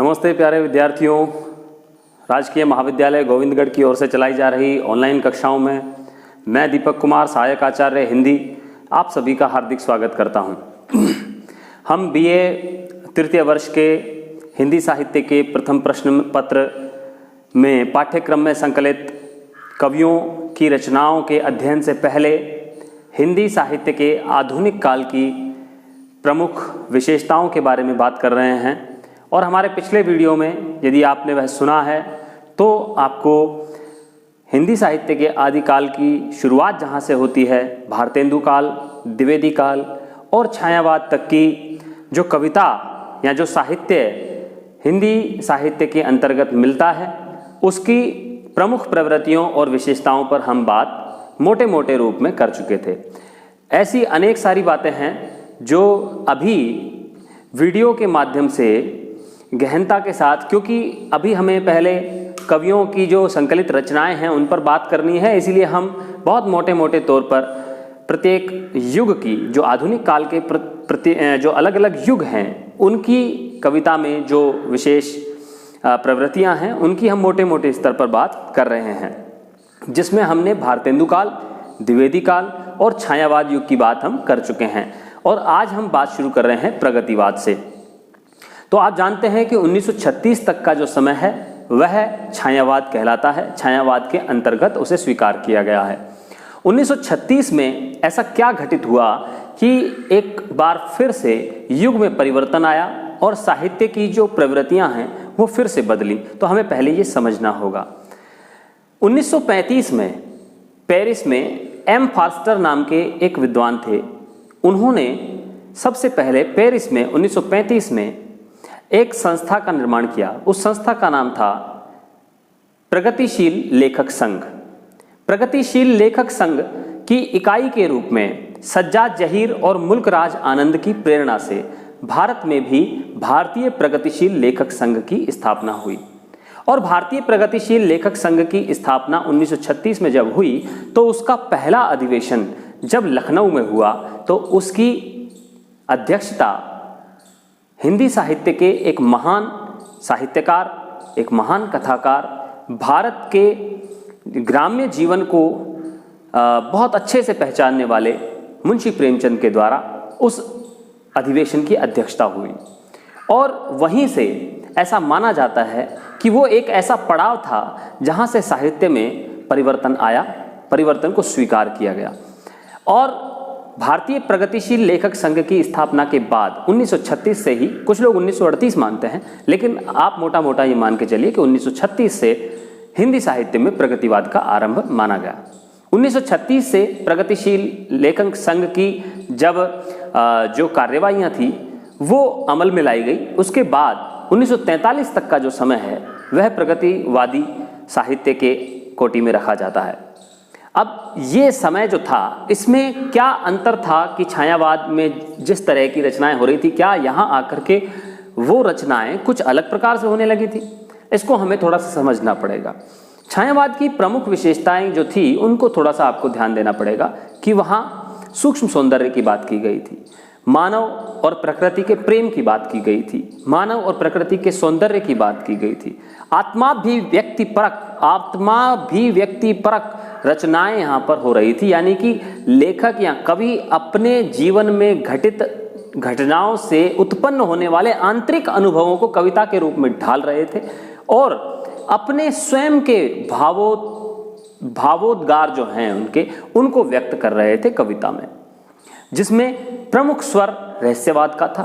नमस्ते प्यारे विद्यार्थियों। राजकीय महाविद्यालय गोविंदगढ़ की ओर से चलाई जा रही ऑनलाइन कक्षाओं में मैं दीपक कुमार, सहायक आचार्य हिंदी, आप सभी का हार्दिक स्वागत करता हूं। हम बीए तृतीय वर्ष के हिंदी साहित्य के प्रथम प्रश्न पत्र में पाठ्यक्रम में संकलित कवियों की रचनाओं के अध्ययन से पहले हिंदी साहित्य के आधुनिक काल की प्रमुख विशेषताओं के बारे में बात कर रहे हैं। और हमारे पिछले वीडियो में यदि आपने वह सुना है तो आपको हिंदी साहित्य के आदिकाल की शुरुआत जहाँ से होती है, भारतेंदु काल, द्विवेदी काल और छायावाद तक की जो कविता या जो साहित्य हिंदी साहित्य के अंतर्गत मिलता है, उसकी प्रमुख प्रवृत्तियों और विशेषताओं पर हम बात मोटे मोटे रूप में कर चुके थे। ऐसी अनेक सारी बातें हैं जो अभी वीडियो के माध्यम से गहनता के साथ, क्योंकि अभी हमें पहले कवियों की जो संकलित रचनाएं हैं उन पर बात करनी है, इसीलिए हम बहुत मोटे मोटे तौर पर प्रत्येक युग की जो आधुनिक काल के जो अलग अलग युग हैं उनकी कविता में जो विशेष प्रवृत्तियां हैं उनकी हम मोटे मोटे स्तर पर बात कर रहे हैं, जिसमें हमने भारतेंदु काल, द्विवेदी काल और छायावाद युग की बात हम कर चुके हैं। और आज हम बात शुरू कर रहे हैं प्रगतिवाद से। तो आप जानते हैं कि 1936 तक का जो समय है वह छायावाद कहलाता है, छायावाद के अंतर्गत उसे स्वीकार किया गया है। 1936 में ऐसा क्या घटित हुआ कि एक बार फिर से युग में परिवर्तन आया और साहित्य की जो प्रवृत्तियां हैं वो फिर से बदली। तो हमें पहले ये समझना होगा। 1935 में पेरिस में एम फास्टर नाम के एक विद्वान थे। उन्होंने सबसे पहले पेरिस में 1935 में एक संस्था का निर्माण किया। उस संस्था का नाम था प्रगतिशील लेखक संघ। प्रगतिशील लेखक संघ की इकाई के रूप में सज्जाद जहीर और मुल्कराज आनंद की प्रेरणा से भारत में भी भारतीय प्रगतिशील लेखक संघ की स्थापना हुई। और भारतीय प्रगतिशील लेखक संघ की स्थापना 1936 में जब हुई तो उसका पहला अधिवेशन जब लखनऊ में हुआ तो उसकी अध्यक्षता हिंदी साहित्य के एक महान साहित्यकार, एक महान कथाकार, भारत के ग्राम्य जीवन को बहुत अच्छे से पहचानने वाले मुंशी प्रेमचंद के द्वारा उस अधिवेशन की अध्यक्षता हुई। और वहीं से ऐसा माना जाता है कि वो एक ऐसा पड़ाव था जहां से साहित्य में परिवर्तन आया, परिवर्तन को स्वीकार किया गया। और भारतीय प्रगतिशील लेखक संघ की स्थापना के बाद 1936 से ही, कुछ लोग 1938 मानते हैं, लेकिन आप मोटा मोटा ये मान के चलिए कि 1936 से हिंदी साहित्य में प्रगतिवाद का आरंभ माना गया। 1936 से प्रगतिशील लेखक संघ की जब जो कार्यवाहियां थी वो अमल में लाई गई, उसके बाद 1943 तक का जो समय है वह प्रगतिवादी साहित्य के कोटि में रखा जाता है। अब ये समय जो था इसमें क्या अंतर था कि छायावाद में जिस तरह की रचनाएं हो रही थी, क्या यहाँ आकर के वो रचनाएं कुछ अलग प्रकार से होने लगी थी? इसको हमें थोड़ा सा समझना पड़ेगा। छायावाद की प्रमुख विशेषताएं जो थी उनको थोड़ा सा आपको ध्यान देना पड़ेगा कि वहाँ सूक्ष्म सौंदर्य की बात की गई थी, मानव और प्रकृति के प्रेम की बात की गई थी, मानव और प्रकृति के सौंदर्य की बात की गई थी, आत्मा भी व्यक्ति परक रचनाएं यहाँ पर हो रही थी। यानी कि लेखक या कवि अपने जीवन में घटित घटनाओं से उत्पन्न होने वाले आंतरिक अनुभवों को कविता के रूप में ढाल रहे थे और अपने स्वयं के भावोद्गार जो हैं उनको व्यक्त कर रहे थे कविता में, जिसमें प्रमुख स्वर रहस्यवाद का था,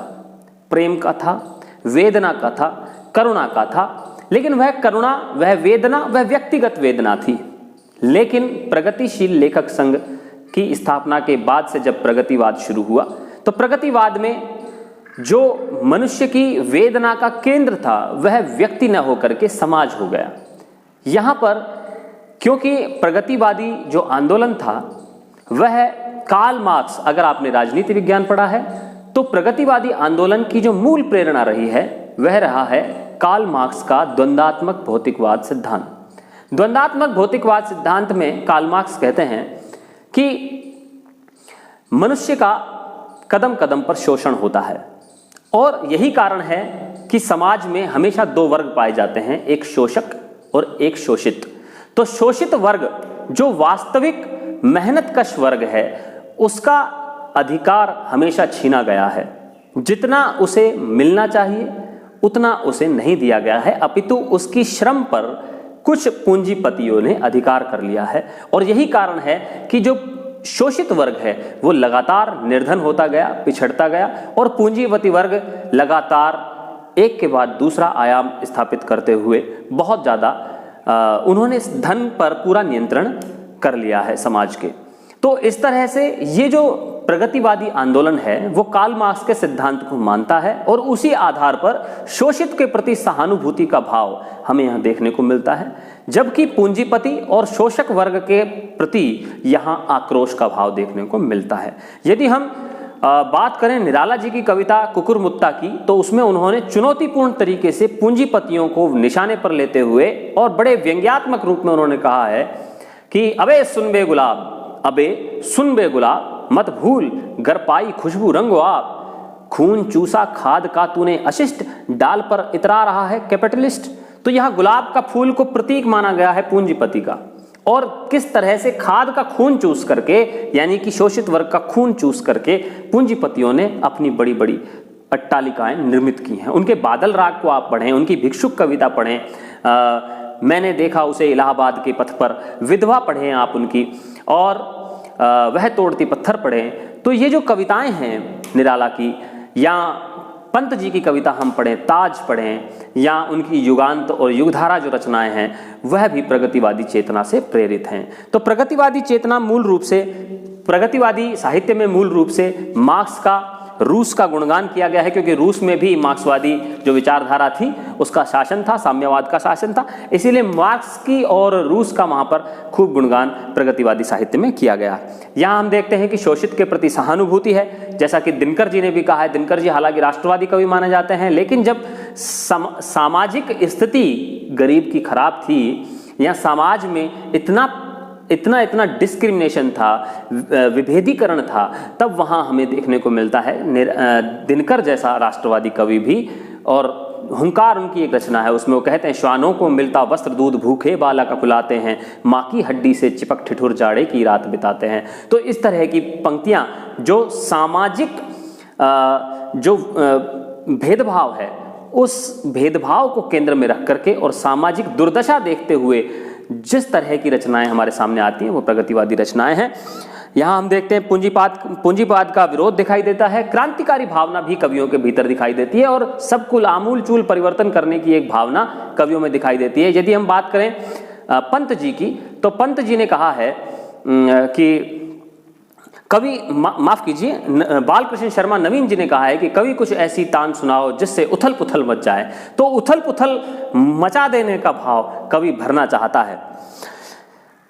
प्रेम का था, वेदना का था, करुणा का था। लेकिन वह करुणा, वह वेदना, वह व्यक्तिगत वेदना थी। लेकिन प्रगतिशील लेखक संघ की स्थापना के बाद से जब प्रगतिवाद शुरू हुआ तो प्रगतिवाद में जो मनुष्य की वेदना का केंद्र था वह व्यक्ति न होकर के समाज हो गया। यहाँ पर क्योंकि प्रगतिवादी जो आंदोलन था वह कार्ल मार्क्स, अगर आपने राजनीति विज्ञान पढ़ा है तो प्रगतिवादी आंदोलन की जो मूल प्रेरणा रही है वह रहा है कार्ल मार्क्स का द्वंद्वात्मक भौतिकवाद सिद्धांत। द्वंद्वात्मक भौतिकवाद सिद्धांत में कार्ल मार्क्स कहते हैं कि मनुष्य का कदम कदम पर शोषण होता है और यही कारण है कि समाज में हमेशा दो वर्ग पाए जाते हैं, एक शोषक और एक शोषित। तो शोषित वर्ग जो वास्तविक मेहनतकश वर्ग है, उसका अधिकार हमेशा छीना गया है। जितना उसे मिलना चाहिए उतना उसे नहीं दिया गया है, अपितु उसकी श्रम पर कुछ पूंजीपतियों ने अधिकार कर लिया है। और यही कारण है कि जो शोषित वर्ग है वो लगातार निर्धन होता गया, पिछड़ता गया, और पूंजीपति वर्ग लगातार एक के बाद दूसरा आयाम स्थापित करते हुए बहुत ज़्यादा उन्होंने इस धन पर पूरा नियंत्रण कर लिया है समाज के। तो इस तरह से ये जो प्रगतिवादी आंदोलन है वो कार्ल मार्क्स के सिद्धांत को मानता है, और उसी आधार पर शोषित के प्रति सहानुभूति का भाव हमें यहाँ देखने को मिलता है, जबकि पूंजीपति और शोषक वर्ग के प्रति यहाँ आक्रोश का भाव देखने को मिलता है। यदि हम बात करें निराला जी की कविता कुकुरमुत्ता की, तो उसमें उन्होंने चुनौतीपूर्ण तरीके से पूंजीपतियों को निशाने पर लेते हुए और बड़े व्यंग्यात्मक रूप में उन्होंने कहा है कि अबे सुन बे गुलाब, अबे सुन बे गुलाब, मत भूल गर पाई खुशबू रंगो आप, खून चूसा खाद का तूने अशिष्ट, डाल पर इतरा रहा है कैपिटलिस्ट। तो यह गुलाब का फूल को प्रतीक माना गया है पूंजीपति का, और किस तरह से खाद का खून चूस करके, यानी कि शोषित वर्ग का खून चूस करके पूंजीपतियों ने अपनी बड़ी बड़ी अट्टालिकाएं निर्मित की हैं। उनके बादल राग को आप पढ़ें, उनकी भिक्षुक कविता पढ़ें, मैंने देखा उसे इलाहाबाद के पथ पर, विधवा पढ़ें आप उनकी, और वह तोड़ती पत्थर पढ़ें। तो ये जो कविताएं हैं निराला की, या पंत जी की कविता हम पढ़ें, ताज पढ़ें, या उनकी युगांत और युगधारा जो रचनाएं हैं वह भी प्रगतिवादी चेतना से प्रेरित हैं। तो प्रगतिवादी चेतना मूल रूप से, प्रगतिवादी साहित्य में मूल रूप से मार्क्स का, रूस का गुणगान किया गया है, क्योंकि रूस में भी मार्क्सवादी जो विचारधारा थी उसका शासन था, साम्यवाद का शासन था, इसीलिए मार्क्स की और रूस का वहाँ पर खूब गुणगान प्रगतिवादी साहित्य में किया गया। यहाँ हम देखते हैं कि शोषित के प्रति सहानुभूति है, जैसा कि दिनकर जी ने भी कहा है। दिनकर जी हालांकि राष्ट्रवादी कवि माने जाते हैं, लेकिन जब सामाजिक स्थिति गरीब की खराब थी, या समाज में इतना डिस्क्रिमिनेशन था, विभेदीकरण था, तब वहाँ हमें देखने को मिलता है दिनकर जैसा राष्ट्रवादी कवि भी। और हुंकार उनकी एक रचना है, उसमें वो कहते हैं, श्वानों को मिलता वस्त्र दूध भूखे बालक कुलाते हैं, माँ की हड्डी से चिपक ठिठुर जाड़े की रात बिताते हैं। तो इस तरह की पंक्तियाँ जो सामाजिक जो भेदभाव है, उस भेदभाव को केंद्र में रख करके और सामाजिक दुर्दशा देखते हुए जिस तरह की रचनाएं हमारे सामने आती हैं वो प्रगतिवादी रचनाएं हैं। यहाँ हम देखते हैं पूंजीवाद का विरोध दिखाई देता है, क्रांतिकारी भावना भी कवियों के भीतर दिखाई देती है, और सब कुल आमूल चूल परिवर्तन करने की एक भावना कवियों में दिखाई देती है। यदि हम बात करें पंत जी की, तो पंत जी ने कहा है कि कवि, माफ कीजिए, बालकृष्ण शर्मा नवीन जी ने कहा है कि कवि कुछ ऐसी तान सुनाओ जिससे उथल पुथल मच जाए। तो उथल पुथल मचा देने का भाव कवि भरना चाहता है।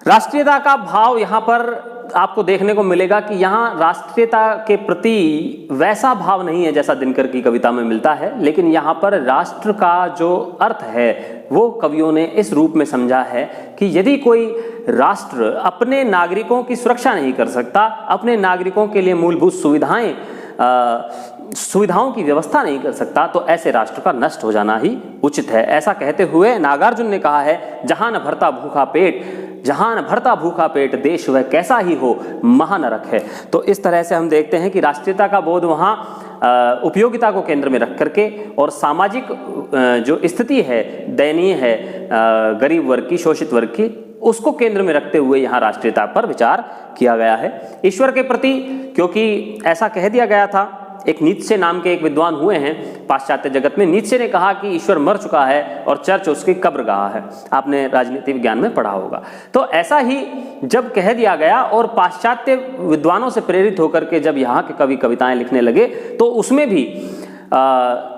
राष्ट्रीयता का भाव यहाँ पर आपको देखने को मिलेगा कि यहाँ राष्ट्रीयता के प्रति वैसा भाव नहीं है जैसा दिनकर की कविता में मिलता है, लेकिन यहाँ पर राष्ट्र का जो अर्थ है वो कवियों ने इस रूप में समझा है कि यदि कोई राष्ट्र अपने नागरिकों की सुरक्षा नहीं कर सकता, अपने नागरिकों के लिए मूलभूत सुविधाओं की व्यवस्था नहीं कर सकता, तो ऐसे राष्ट्र का नष्ट हो जाना ही उचित है। ऐसा कहते हुए नागार्जुन ने कहा है, जहां न भरता भूखा पेट, जहां न भरता भूखा पेट, देश वह कैसा ही हो महानरक है। तो इस तरह से हम देखते हैं कि राष्ट्रीयता का बोध वहाँ उपयोगिता को केंद्र में रख करके और सामाजिक जो स्थिति है, दयनीय है गरीब वर्ग की, शोषित वर्ग की, उसको केंद्र में रखते हुए यहाँ राष्ट्रीयता पर विचार किया गया है। ईश्वर के प्रति, क्योंकि ऐसा कह दिया गया था, एक नीत्शे नाम के एक विद्वान हुए हैं पाश्चात्य जगत में, नीत्शे ने कहा कि ईश्वर मर चुका है और चर्च उसकी कब्रगाह है। आपने राजनीति विज्ञान में पढ़ा होगा। तो ऐसा ही जब कह दिया गया और पाश्चात्य विद्वानों से प्रेरित होकर के जब यहाँ के कवि कविताएं लिखने लगे, तो उसमें भी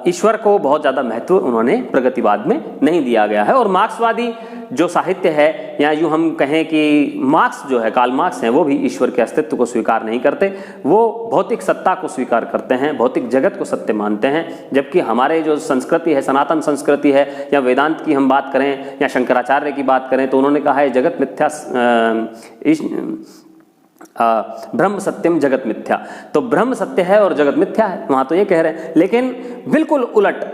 ईश्वर को बहुत ज़्यादा महत्व उन्होंने प्रगतिवाद में नहीं दिया गया है। और मार्क्सवादी जो साहित्य है, या यूँ हम कहें कि मार्क्स जो है, कार्ल मार्क्स हैं, वो भी ईश्वर के अस्तित्व को स्वीकार नहीं करते। वो भौतिक सत्ता को स्वीकार करते हैं, भौतिक जगत को सत्य मानते हैं। जबकि हमारे जो संस्कृति है, सनातन संस्कृति है, या वेदांत की हम बात करें या शंकराचार्य की बात करें, तो उन्होंने कहा है जगत मिथ्या, ब्रह्म सत्यम जगत मिथ्या, तो ब्रह्म सत्य है और जगत मिथ्या है, वहाँ तो ये कह रहे हैं। लेकिन बिल्कुल उलट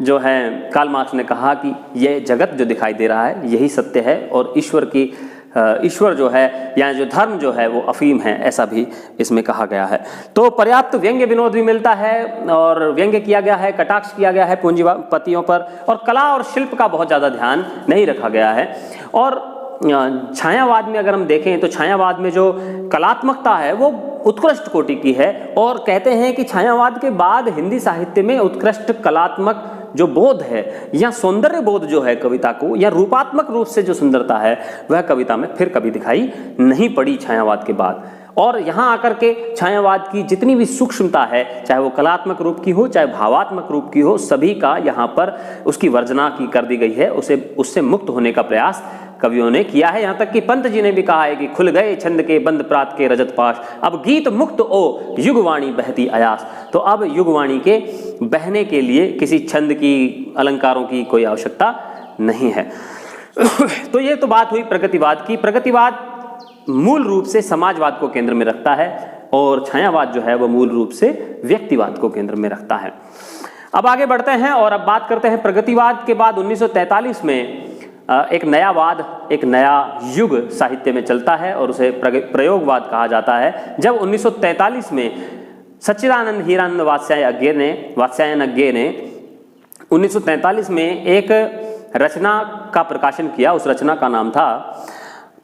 जो है कार्ल मार्क्स ने कहा कि यह जगत जो दिखाई दे रहा है यही सत्य है और ईश्वर जो है या जो धर्म जो है वो अफीम है, ऐसा भी इसमें कहा गया है। तो पर्याप्त व्यंग्य विनोद भी मिलता है और व्यंग्य किया गया है, कटाक्ष किया गया है पूंजीपतियों पर, और कला और शिल्प का बहुत ज़्यादा ध्यान नहीं रखा गया है। और छायावाद में अगर हम देखें तो छायावाद में जो कलात्मकता है वो उत्कृष्ट कोटि की है, और कहते हैं कि छायावाद के बाद हिंदी साहित्य में उत्कृष्ट कलात्मक जो बोध है या सौंदर्य बोध जो है कविता को, या रूपात्मक रूप से जो सुंदरता है वह कविता में फिर कभी दिखाई नहीं पड़ी छायावाद के बाद। और यहाँ आकर के छायावाद की जितनी भी सूक्ष्मता है, चाहे वो कलात्मक रूप की हो चाहे भावात्मक रूप की हो, सभी का यहाँ पर उसकी वर्जना की कर दी गई है, उससे मुक्त होने का प्रयास कवियों ने किया है। यहाँ तक कि पंत जी ने भी कहा है कि खुल गए छंद के बंद प्रात के रजत पाश, अब गीत मुक्त ओ युगवाणी बहती अयास। तो अब युगवाणी के बहने के लिए किसी छंद की, अलंकारों की कोई आवश्यकता नहीं है। तो ये तो बात हुई प्रगतिवाद की। प्रगतिवाद मूल रूप से समाजवाद को केंद्र में रखता है और छायावाद जो है वो मूल रूप से व्यक्तिवाद को केंद्र में रखता है। अब आगे बढ़ते हैं और अब बात करते हैं प्रगतिवाद के बाद 1943 में एक नया वाद, एक नया युग साहित्य में चलता है और उसे प्रयोगवाद कहा जाता है। जब 1943 में सच्चिदानंद हीरानंद वात्स्यायन अज्ञे ने 1943 में एक रचना का प्रकाशन किया। उस रचना का नाम था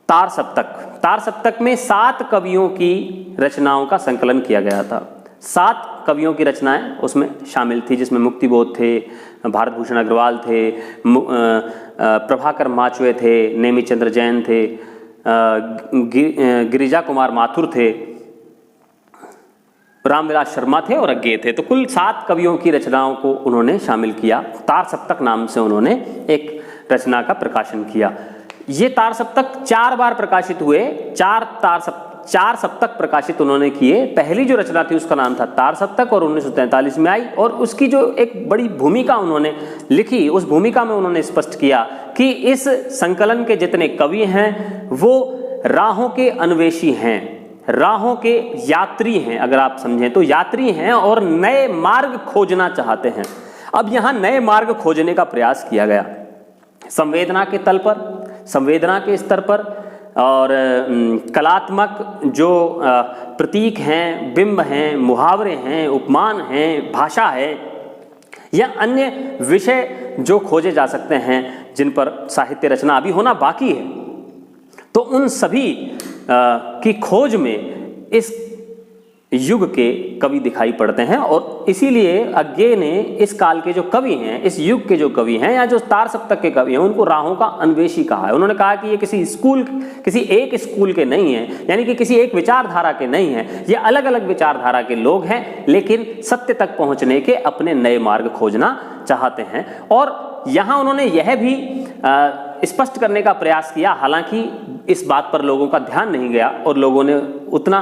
तार सप्तक। तार सप्तक में 7 कवियों की रचनाओं का संकलन किया गया था। 7 कवियों की रचनाएं उसमें शामिल थी, जिसमें मुक्तिबोध थे, भारत भूषण अग्रवाल थे, प्रभाकर माचवे थे, नेमिचंद्र जैन थे, गिरिजा कुमार माथुर थे, रामविलास शर्मा थे और अज्ञे थे। तो कुल 7 कवियों की रचनाओं को उन्होंने शामिल किया। तार सप्तक नाम से उन्होंने एक रचना का प्रकाशन किया। ये तार सप्तक 4 बार प्रकाशित हुए। 4 सप्तक प्रकाशित उन्होंने किए। पहली जो रचना थी उसका नाम था तार सप्तक और 1943 में आई, और उसकी जो एक बड़ी भूमिका उन्होंने लिखी, उस भूमिका में उन्होंने स्पष्ट किया कि इस संकलन के जितने कवि हैं वो राहों के अन्वेषी हैं, राहों के यात्री हैं। अगर आप समझें तो यात्री हैं और नए मार्ग खोजना चाहते हैं। अब यहाँ नए मार्ग खोजने का प्रयास किया गया संवेदना के तल पर, संवेदना के स्तर पर, और कलात्मक जो प्रतीक हैं, बिंब हैं, मुहावरे हैं, उपमान हैं, भाषा है या अन्य विषय जो खोजे जा सकते हैं जिन पर साहित्य रचना अभी होना बाकी है, तो उन सभी की खोज में इस युग के कवि दिखाई पड़ते हैं। और इसीलिए अज्ञे ने इस काल के जो कवि हैं, इस युग के जो कवि हैं या जो तार सप्तक के कवि हैं, उनको राहों का अन्वेषी कहा है। उन्होंने कहा कि ये किसी एक स्कूल के नहीं हैं, यानी कि किसी एक विचारधारा के नहीं हैं, ये अलग अलग विचारधारा के लोग हैं, लेकिन सत्य तक पहुंचने के अपने नए मार्ग खोजना चाहते हैं। और यहाँ उन्होंने यह भी स्पष्ट करने का प्रयास किया, हालांकि इस बात पर लोगों का ध्यान नहीं गया और लोगों ने उतना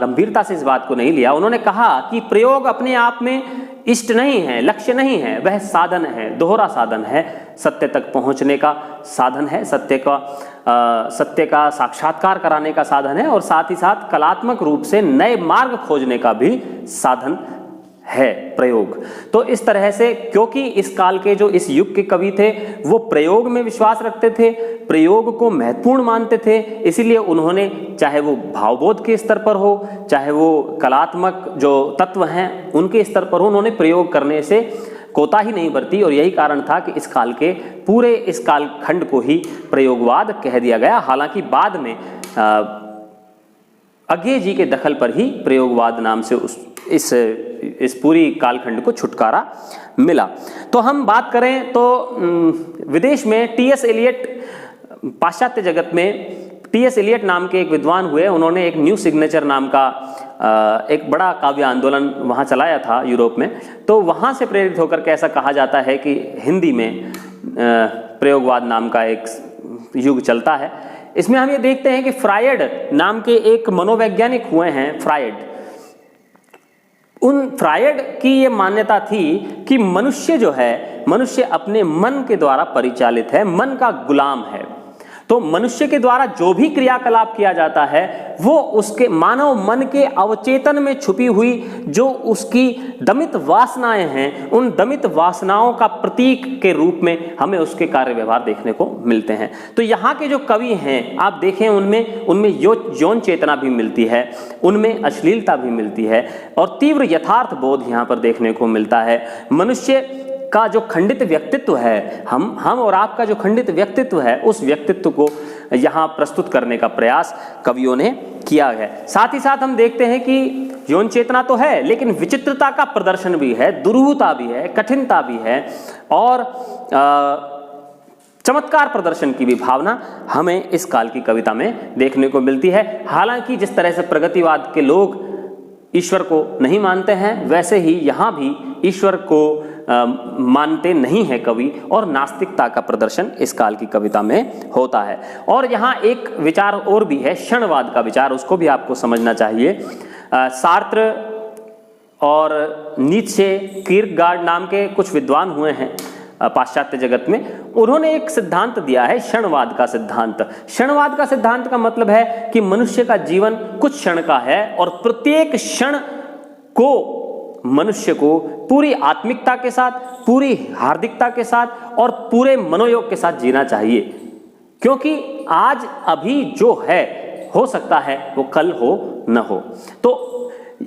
गंभीरता से इस बात को नहीं लिया। उन्होंने कहा कि प्रयोग अपने आप में इष्ट नहीं है, लक्ष्य नहीं है, वह साधन है, दोहरा साधन है, सत्य तक पहुंचने का साधन है, सत्य का साक्षात्कार कराने का साधन है, और साथ ही साथ कलात्मक रूप से नए मार्ग खोजने का भी साधन है प्रयोग। तो इस तरह से, क्योंकि इस काल के जो इस युग के कवि थे वो प्रयोग में विश्वास रखते थे, प्रयोग को महत्वपूर्ण मानते थे, इसीलिए उन्होंने चाहे वो भावबोध के स्तर पर हो, चाहे वो कलात्मक जो तत्व हैं उनके स्तर पर हो, उन्होंने प्रयोग करने से कोताही नहीं बरती। और यही कारण था कि इस काल के पूरे इस कालखंड को ही प्रयोगवाद कह दिया गया। हालांकि बाद में अज्ञे जी के दखल पर ही प्रयोगवाद नाम से इस पूरी कालखंड को छुटकारा मिला। तो हम बात करें तो विदेश में टी.एस. एलियट, पाश्चात्य जगत में टी.एस. एलियट नाम के एक विद्वान हुए। उन्होंने एक न्यू सिग्नेचर नाम का एक बड़ा काव्य आंदोलन वहाँ चलाया था यूरोप में। तो वहाँ से प्रेरित होकर के ऐसा कहा जाता है कि हिंदी में प्रयोगवाद नाम का एक युग चलता है। इसमें हम ये देखते हैं कि फ्रायड नाम के एक मनोवैज्ञानिक हुए हैं, फ्रायड। उन फ्रायड की ये मान्यता थी कि मनुष्य जो है, मनुष्य अपने मन के द्वारा परिचालित है, मन का गुलाम है। तो मनुष्य के द्वारा जो भी क्रियाकलाप किया जाता है वो उसके मानव मन के अवचेतन में छुपी हुई जो उसकी दमित वासनाएं हैं, उन दमित वासनाओं का प्रतीक के रूप में हमें उसके कार्य व्यवहार देखने को मिलते हैं। तो यहाँ के जो कवि हैं आप देखें उनमें यौन चेतना भी मिलती है, उनमें अश्लीलता भी मिलती है और तीव्र यथार्थ बोध यहाँ पर देखने को मिलता है। मनुष्य का जो खंडित व्यक्तित्व है, हम और आपका जो खंडित व्यक्तित्व है, उस व्यक्तित्व को यहाँ प्रस्तुत करने का प्रयास कवियों ने किया है। साथ ही साथ हम देखते हैं कि यौन चेतना तो है लेकिन विचित्रता का प्रदर्शन भी है, दुरूहता भी है, कठिनता भी है और चमत्कार प्रदर्शन की भी भावना हमें इस काल की कविता में देखने को मिलती है। हालांकि जिस तरह से प्रगतिवाद के लोग ईश्वर को नहीं मानते हैं, वैसे ही यहाँ भी ईश्वर को मानते नहीं है कवि और नास्तिकता का प्रदर्शन इस काल की कविता में होता है। और यहाँ एक विचार और भी है, क्षणवाद का विचार, उसको भी आपको समझना चाहिए। सार्त्र और नीत्शे, किर्केगार्ड नाम के कुछ विद्वान हुए हैं पाश्चात्य जगत में, उन्होंने एक सिद्धांत दिया है क्षणवाद का सिद्धांत। क्षणवाद का सिद्धांत का मतलब है कि मनुष्य का जीवन कुछ क्षण का है और प्रत्येक क्षण को मनुष्य को पूरी आत्मिकता के साथ, पूरी हार्दिकता के साथ और पूरे मनोयोग के साथ जीना चाहिए, क्योंकि आज अभी जो है हो सकता है वो कल हो न हो। तो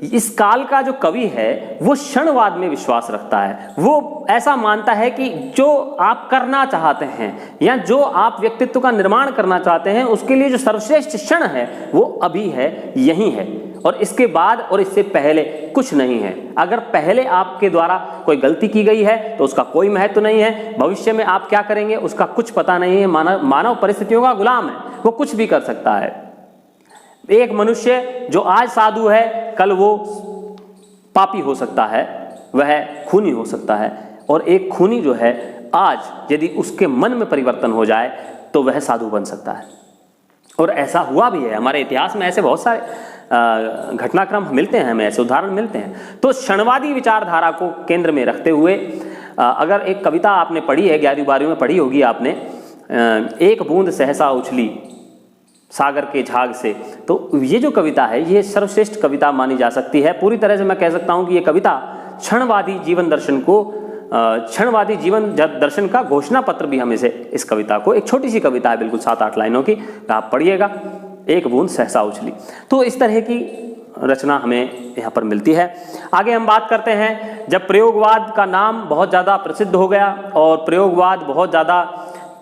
इस काल का जो कवि है वो क्षणवाद में विश्वास रखता है। वो ऐसा मानता है कि जो आप करना चाहते हैं या जो आप व्यक्तित्व का निर्माण करना चाहते हैं उसके लिए जो सर्वश्रेष्ठ क्षण है वो अभी है, यही है, और इसके बाद और इससे पहले कुछ नहीं है। अगर पहले आपके द्वारा कोई गलती की गई है तो उसका कोई महत्व नहीं है, भविष्य में आप क्या करेंगे उसका कुछ पता नहीं है। मानव परिस्थितियों का गुलाम है, वो कुछ भी कर सकता है। एक मनुष्य जो आज साधु है कल वो पापी हो सकता है, वह खूनी हो सकता है, और एक खूनी जो है आज यदि उसके मन में परिवर्तन हो जाए तो वह साधु बन सकता है। और ऐसा हुआ भी है, हमारे इतिहास में ऐसे बहुत सारे घटनाक्रम मिलते हैं, हमें ऐसे उदाहरण मिलते हैं। तो क्षणवादी विचारधारा को केंद्र में रखते हुए अगर एक कविता आपने पढ़ी है, 11वीं-12वीं में पढ़ी होगी आपने, एक बूंद सहसा उछली सागर के झाग से, तो ये जो कविता है ये सर्वश्रेष्ठ कविता मानी जा सकती है। पूरी तरह से मैं कह सकता हूँ कि ये कविता क्षणवादी जीवन दर्शन को, क्षणवादी जीवन दर्शन का घोषणा पत्र भी हम इसे, इस कविता को, एक छोटी सी कविता है बिल्कुल 7-8 लाइनों की, आप पढ़िएगा, एक बूंद सहसा उछली। तो इस तरह की रचना हमें यहाँ पर मिलती है। आगे हम बात करते हैं, जब प्रयोगवाद का नाम बहुत ज़्यादा प्रसिद्ध हो गया और प्रयोगवाद बहुत ज़्यादा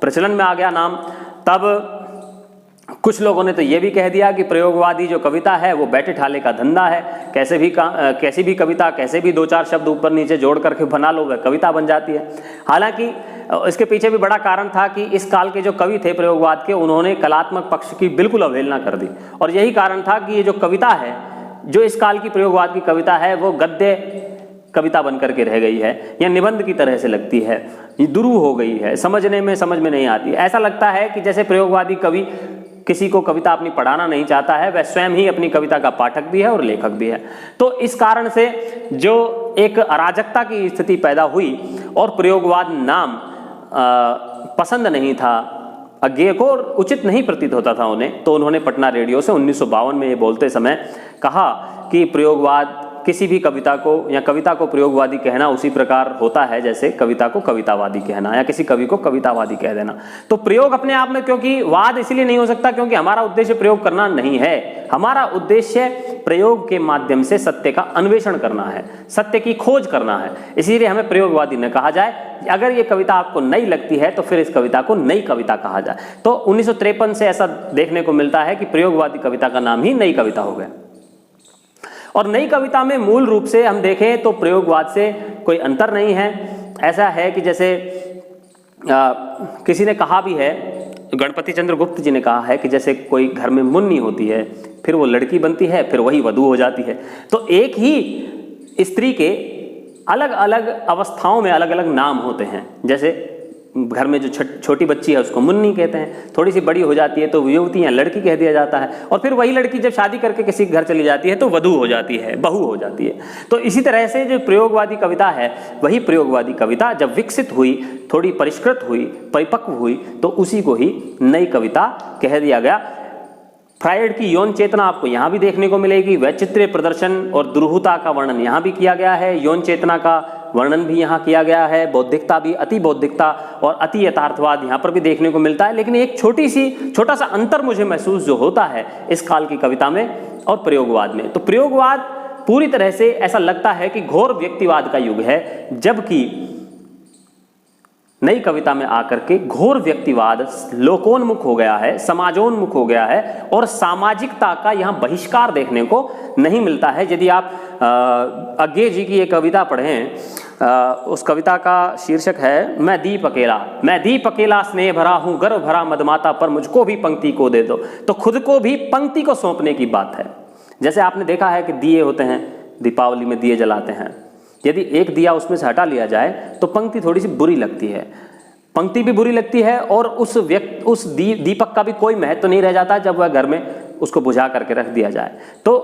प्रचलन में आ गया नाम, तब कुछ लोगों ने तो ये भी कह दिया कि प्रयोगवादी जो कविता है वो बैठे ठाले का धंधा है, कैसे भी कविता, कैसे भी 2-4 शब्द ऊपर नीचे जोड़ करके बना लो वह कविता बन जाती है। हालांकि इसके पीछे भी बड़ा कारण था कि इस काल के जो कवि थे प्रयोगवाद के, उन्होंने कलात्मक पक्ष की बिल्कुल अवहेलना कर दी, और यही कारण था कि ये जो कविता है, जो इस काल की प्रयोगवाद की कविता है, वो गद्य कविता बन करके रह गई है या निबंध की तरह से लगती है, ये दुरू हो गई है, समझ में नहीं आती। ऐसा लगता है कि जैसे प्रयोगवादी कवि किसी को कविता अपनी पढ़ाना नहीं चाहता है, वह स्वयं ही अपनी कविता का पाठक भी है और लेखक भी है। तो इस कारण से जो एक अराजकता की स्थिति पैदा हुई और प्रयोगवाद नाम पसंद नहीं था, अज्ञेय को उचित नहीं प्रतीत होता था उन्हें, तो उन्होंने पटना रेडियो से 1952 में ये बोलते समय कहा कि प्रयोगवाद किसी भी कविता को या कविता को प्रयोगवादी कहना उसी प्रकार होता है जैसे कविता को कवितावादी कहना या किसी कवि को कवितावादी कह देना। तो प्रयोग अपने आप में, क्योंकि वाद इसलिए नहीं हो सकता क्योंकि हमारा उद्देश्य प्रयोग करना नहीं है, हमारा उद्देश्य प्रयोग के माध्यम से सत्य का अन्वेषण करना है, सत्य की खोज करना है, इसीलिए हमें प्रयोगवादी न कहा जाए। अगर ये कविता आपको नई लगती है तो फिर इस कविता को नई कविता कहा जाए। तो 1953 से ऐसा देखने को मिलता है कि प्रयोगवादी कविता का नाम ही नई कविता हो गया। और नई कविता में मूल रूप से हम देखें तो प्रयोगवाद से कोई अंतर नहीं है। ऐसा है कि जैसे किसी ने कहा भी है, गणपति चंद्र गुप्त जी ने कहा है कि जैसे कोई घर में मुन्नी होती है, फिर वो लड़की बनती है, फिर वही वधू हो जाती है। तो एक ही स्त्री के अलग अलग अवस्थाओं में अलग अलग नाम होते हैं। जैसे घर में जो छोटी बच्ची है उसको मुन्नी कहते हैं, थोड़ी सी बड़ी हो जाती है तो युवती या लड़की कह दिया जाता है, और फिर वही लड़की जब शादी करके किसी घर चली जाती है तो वधू हो जाती है, बहू हो जाती है। तो इसी तरह से जो प्रयोगवादी कविता है, वही प्रयोगवादी कविता जब विकसित हुई, थोड़ी परिष्कृत हुई, परिपक्व हुई, तो उसी को ही नई कविता कह दिया गया। फ्रायड की यौन चेतना आपको यहाँ भी देखने को मिलेगी, वैचित्र्य प्रदर्शन और दुरूहता का वर्णन यहाँ भी किया गया है, यौन चेतना का वर्णन भी यहाँ किया गया है, बौद्धिकता भी, अति बौद्धिकता और अति यथार्थवाद यहाँ पर भी देखने को मिलता है। लेकिन एक छोटा सा अंतर मुझे महसूस जो होता है इस काल की कविता में और प्रयोगवाद में, तो प्रयोगवाद पूरी तरह से ऐसा लगता है कि घोर व्यक्तिवाद का युग है, जबकि नई कविता में आकर के घोर व्यक्तिवाद लोकोन्मुख हो गया है, समाजोन्मुख हो गया है, और सामाजिकता का यहाँ बहिष्कार देखने को नहीं मिलता है। यदि आप अज्ञे जी की एक कविता पढ़ें, उस कविता का शीर्षक है मैं दीप अकेला स्नेह भरा हूँ, गर्व भरा मदमाता, पर मुझको भी पंक्ति को दे दो। तो खुद को भी पंक्ति को सौंपने की बात है। जैसे आपने देखा है कि दिए होते हैं, दीपावली में दिए जलाते हैं, यदि एक दिया उसमें से हटा लिया जाए तो पंक्ति थोड़ी सी बुरी लगती है, पंक्ति भी बुरी लगती है, और उस दीपक का भी कोई महत्व नहीं रह जाता जब वह घर में उसको बुझा करके रख दिया जाए। तो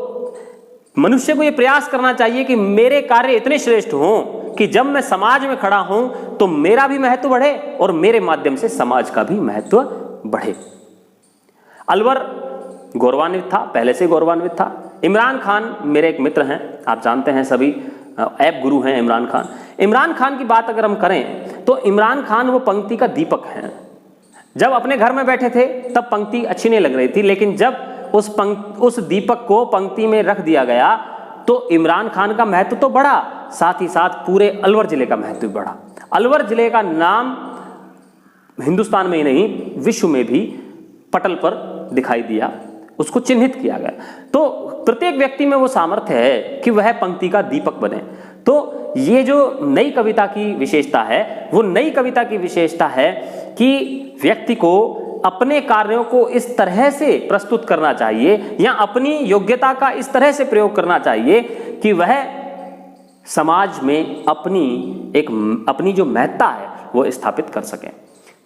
मनुष्य को यह प्रयास करना चाहिए कि मेरे कार्य इतने श्रेष्ठ हों कि जब मैं समाज में खड़ा हूं तो मेरा भी महत्व बढ़े और मेरे माध्यम से समाज का भी महत्व बढ़े। अलवर गौरवान्वित था, पहले से गौरवान्वित था। इमरान खान मेरे एक मित्र हैं, आप जानते हैं सभी, ऐप गुरु हैं इमरान खान। इमरान खान की बात अगर हम करें तो इमरान खान वो पंक्ति का दीपक हैं। जब अपने घर में बैठे थे तब पंक्ति अच्छी नहीं लग रही थी, लेकिन जब उस दीपक को पंक्ति में रख दिया गया तो इमरान खान का महत्व तो बढ़ा, साथ ही साथ पूरे अलवर जिले का महत्व भी बढ़ा। अलवर जिले का नाम हिंदुस्तान में ही नहीं विश्व में भी पटल पर दिखाई दिया, उसको चिन्हित किया गया। तो प्रत्येक व्यक्ति में वो सामर्थ्य है कि वह पंक्ति का दीपक बने। तो ये जो नई कविता की विशेषता है, वो नई कविता की विशेषता है कि व्यक्ति को अपने कार्यों को इस तरह से प्रस्तुत करना चाहिए या अपनी योग्यता का इस तरह से प्रयोग करना चाहिए कि वह समाज में अपनी जो महत्ता है वो स्थापित कर सके।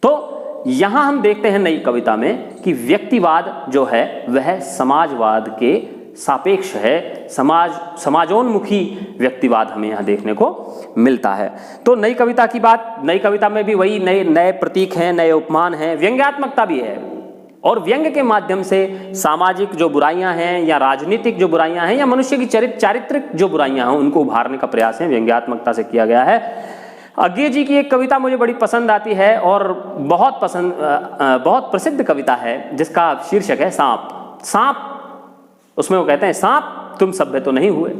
तो यहां हम देखते हैं नई कविता में कि व्यक्तिवाद जो है वह समाजवाद के सापेक्ष है, समाजोन्मुखी व्यक्तिवाद हमें यहाँ देखने को मिलता है। तो नई कविता की बात, नई कविता में भी वही नए प्रतीक हैं, नए उपमान हैं, व्यंग्यात्मकता भी है, और व्यंग्य के माध्यम से सामाजिक जो बुराइयां हैं या राजनीतिक जो बुराइयां हैं या मनुष्य की चारित्रिक जो बुराइयां हैं उनको उभारने का प्रयास है व्यंग्यात्मकता से किया गया है। अज्ञे जी की एक कविता मुझे बड़ी पसंद आती है और बहुत प्रसिद्ध कविता है, जिसका शीर्षक है सांप। उसमें वो कहते हैं, सांप तुम सभ्य तो नहीं हुए,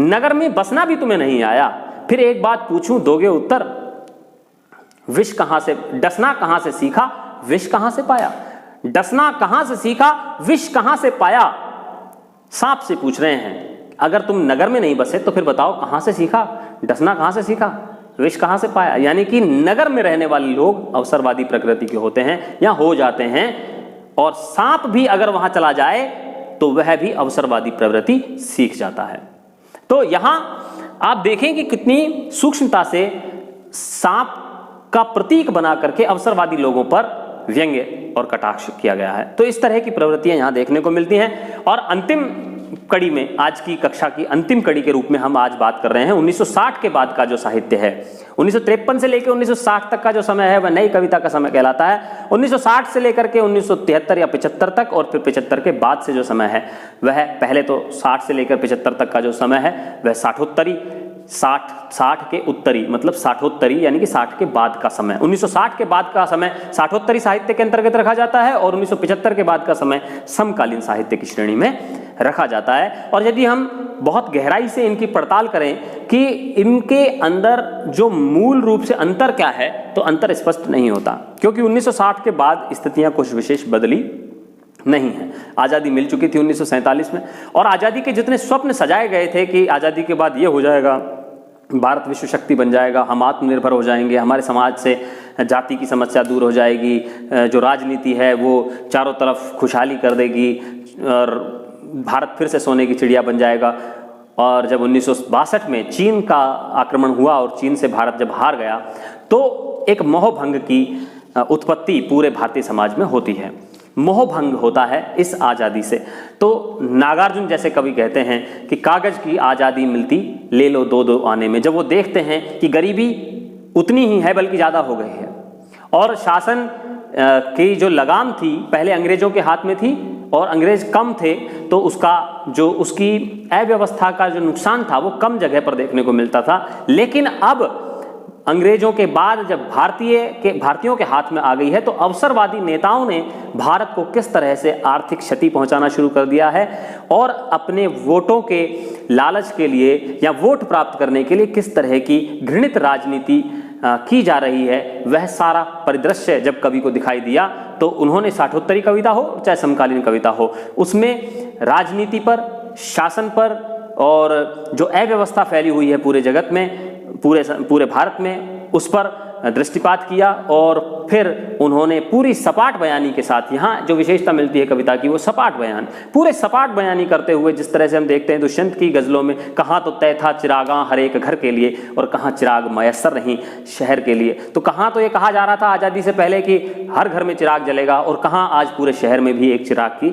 नगर में बसना भी तुम्हें नहीं आया, फिर एक बात पूछूं दोगे उत्तर, डसना कहां से सीखा, विष कहां से पाया। डसना कहां से सीखा, विष कहां से पाया। सांप से पूछ रहे हैं, अगर तुम नगर में नहीं बसे तो फिर बताओ कहां से सीखा, डसना कहां से सीखा, विष कहां से पाया। यानी कि नगर में रहने वाले लोग अवसरवादी प्रकृति के होते हैं या हो जाते हैं, और सांप भी अगर वहां चला जाए तो वह भी अवसरवादी प्रवृत्ति सीख जाता है। तो यहां आप देखें कि कितनी सूक्ष्मता से सांप का प्रतीक बना करके अवसरवादी लोगों पर व्यंग्य और कटाक्ष किया गया है। तो इस तरह की प्रवृत्तियां यहां देखने को मिलती हैं। और अंतिम कड़ी में, आज की कक्षा की अंतिम कड़ी के रूप में हम आज बात कर रहे हैं 1960 के बाद का जो साहित्य है। 1953 से लेकर 1960 तक का जो समय है वह नई कविता का समय कहलाता है। 1960 से लेकर के 1973 या 75 तक, और फिर 75 के बाद से जो समय है वह, पहले तो 60 से लेकर 75 तक का जो समय है वह साठोत्तरी, 60 के उत्तरी मतलब साठोत्तरी यानी कि 60 के बाद का समय। 1960 के बाद का समय साठोत्तरी साहित्य के अंतर्गत रखा जाता है, और 1975 के बाद का समय समकालीन साहित्य की श्रेणी में रखा जाता है। और यदि हम बहुत गहराई से इनकी पड़ताल करें कि इनके अंदर जो मूल रूप से अंतर क्या है, तो अंतर स्पष्ट नहीं होता, क्योंकि 1960 के बाद स्थितियां कुछ विशेष बदली नहीं है। आज़ादी मिल चुकी थी 1947 में, और आज़ादी के जितने स्वप्न सजाए गए थे कि आज़ादी के बाद ये हो जाएगा, भारत विश्व शक्ति बन जाएगा, हम आत्मनिर्भर हो जाएंगे, हमारे समाज से जाति की समस्या दूर हो जाएगी, जो राजनीति है वो चारों तरफ खुशहाली कर देगी, और भारत फिर से सोने की चिड़िया बन जाएगा। और जब 1962 में चीन का आक्रमण हुआ और चीन से भारत जब हार गया, तो एक मोहभंग की उत्पत्ति पूरे भारतीय समाज में होती है। मोहभंग होता है इस आज़ादी से। तो नागार्जुन जैसे कवि कहते हैं कि कागज की आज़ादी मिलती ले लो दो दो आने में। जब वो देखते हैं कि गरीबी उतनी ही है बल्कि ज़्यादा हो गई है और शासन की जो लगाम थी पहले अंग्रेजों के हाथ में थी और अंग्रेज कम थे, तो उसकी अव्यवस्था का जो नुकसान था वो कम जगह पर देखने को मिलता था। लेकिन अब अंग्रेजों के बाद जब भारतीयों के हाथ में आ गई है, तो अवसरवादी नेताओं ने भारत को किस तरह से आर्थिक क्षति पहुंचाना शुरू कर दिया है और अपने वोटों के लालच के लिए या वोट प्राप्त करने के लिए किस तरह की घृणित राजनीति की जा रही है, वह सारा परिदृश्य जब कवि को दिखाई दिया तो उन्होंने साठोत्तरी कविता हो चाहे समकालीन कविता हो, उसमें राजनीति पर, शासन पर और जो अव्यवस्था फैली हुई है पूरे जगत में, पूरे भारत में, उस पर दृष्टिपात किया और फिर उन्होंने पूरी सपाट बयानी के साथ, यहाँ जो विशेषता मिलती है कविता की वो सपाट बयान, पूरे सपाट बयानी करते हुए जिस तरह से हम देखते हैं दुष्यंत की गज़लों में, कहाँ तो तय था चिरागा हर एक घर के लिए और कहाँ चिराग मयस्सर नहीं शहर के लिए। तो कहाँ तो ये कहा जा रहा था आज़ादी से पहले कि हर घर में चिराग जलेगा और कहाँ आज पूरे शहर में भी एक चिराग की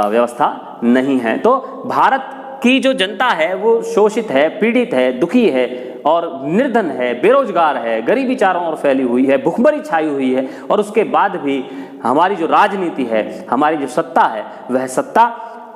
व्यवस्था नहीं है। तो भारत की जो जनता है वो शोषित है, पीड़ित है, दुखी है और निर्धन है, बेरोजगार है, गरीबी चारों ओर फैली हुई है, भुखमरी छाई हुई है और उसके बाद भी हमारी जो राजनीति है, हमारी जो सत्ता है, वह सत्ता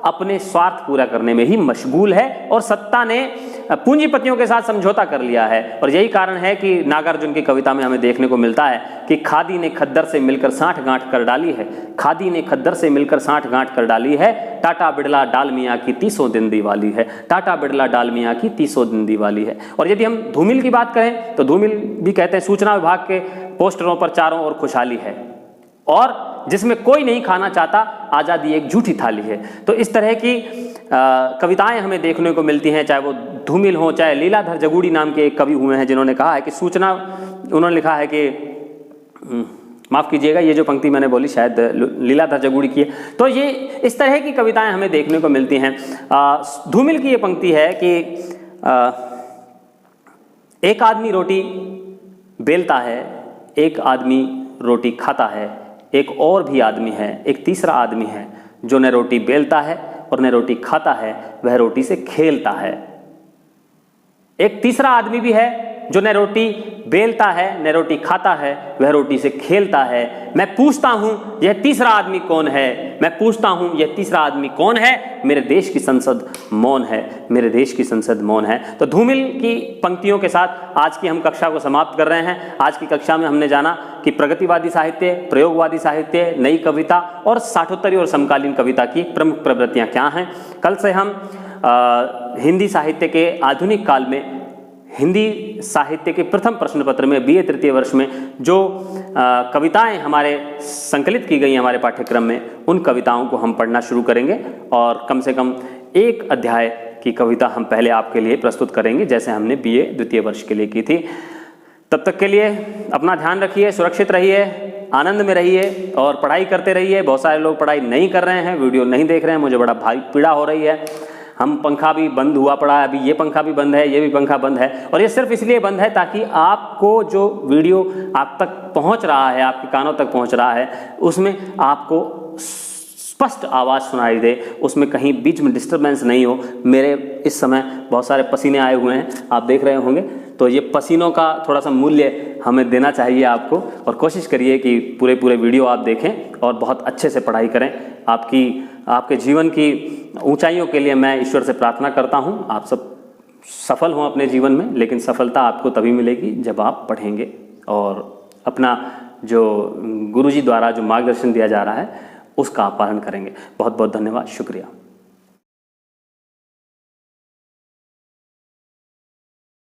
अपने स्वार्थ पूरा करने में ही मशगूल है और सत्ता ने पूंजीपतियों के साथ समझौता कर लिया है। और यही कारण है कि नागार्जुन की कविता में हमें देखने को मिलता है कि खादी ने खद्दर से मिलकर साठ गांठ कर डाली है, खादी ने खद्दर से मिलकर साठ गांठ कर डाली है, टाटा बिड़ला डालमिया की 30 दिन दिवाली है, टाटा बिड़ला डालमिया की 30 दिन दिवाली है। और यदि हम धूमिल की बात करें तो धूमिल भी कहते हैं सूचना विभाग के पोस्टरों पर चारों ओर खुशहाली है और जिसमें कोई नहीं खाना चाहता, आज़ादी एक झूठी थाली है। तो इस तरह की कविताएं हमें देखने को मिलती हैं, चाहे वो धूमिल हो चाहे लीलाधर जगूड़ी नाम के एक कवि हुए हैं जिन्होंने कहा है कि सूचना, उन्होंने लिखा है कि माफ़ कीजिएगा ये जो पंक्ति मैंने बोली शायद लीलाधर जगूड़ी की है। तो ये इस तरह की कविताएं हमें देखने को मिलती हैं। धूमिल की ये पंक्ति है कि एक आदमी रोटी बेलता है, एक आदमी रोटी खाता है, एक और भी आदमी है, एक तीसरा आदमी है जो न रोटी बेलता है और न रोटी खाता है, वह रोटी से खेलता है। एक तीसरा आदमी भी है जो न रोटी बेलता है न रोटी खाता है, वह रोटी से खेलता है। मैं पूछता हूं यह तीसरा आदमी कौन है, मैं पूछता हूं यह तीसरा आदमी कौन है, मेरे देश की संसद मौन है, मेरे देश की संसद मौन है। तो धूमिल की पंक्तियों के साथ आज की हम कक्षा को समाप्त कर रहे हैं। आज की कक्षा में हमने जाना कि प्रगतिवादी साहित्य, प्रयोगवादी साहित्य, नई कविता और साठोत्तरी और समकालीन कविता की प्रमुख प्रवृत्तियां क्या हैं। कल से हम हिंदी साहित्य के आधुनिक काल में हिंदी साहित्य के प्रथम प्रश्न पत्र में BA तृतीय वर्ष में जो कविताएं हमारे संकलित की गई हमारे पाठ्यक्रम में, उन कविताओं को हम पढ़ना शुरू करेंगे और कम से कम एक अध्याय की कविता हम पहले आपके लिए प्रस्तुत करेंगे जैसे हमने BA द्वितीय वर्ष के लिए की थी। तब तक के लिए अपना ध्यान रखिए, सुरक्षित रहिए, आनंद में रहिए और पढ़ाई करते रहिए। बहुत सारे लोग पढ़ाई नहीं कर रहे हैं, वीडियो नहीं देख रहे हैं, मुझे बड़ा भारी पीड़ा हो रही है। हम पंखा भी बंद हुआ पड़ा है, अभी ये पंखा भी बंद है, ये भी पंखा बंद है और ये सिर्फ इसलिए बंद है ताकि आपको जो वीडियो आप तक पहुंच रहा है, आपके कानों तक पहुंच रहा है, उसमें आपको स्पष्ट आवाज़ सुनाई दे, उसमें कहीं बीच में डिस्टर्बेंस नहीं हो। मेरे इस समय बहुत सारे पसीने आए हुए हैं, आप देख रहे होंगे, तो ये पसीनों का थोड़ा सा मूल्य हमें देना चाहिए आपको और कोशिश करिए कि पूरे वीडियो आप देखें और बहुत अच्छे से पढ़ाई करें। आपके जीवन की ऊंचाइयों के लिए मैं ईश्वर से प्रार्थना करता हूं, आप सब सफल हों अपने जीवन में, लेकिन सफलता आपको तभी मिलेगी जब आप पढ़ेंगे और अपना जो गुरुजी द्वारा जो मार्गदर्शन दिया जा रहा है उसका आप पालन करेंगे। बहुत बहुत धन्यवाद, शुक्रिया।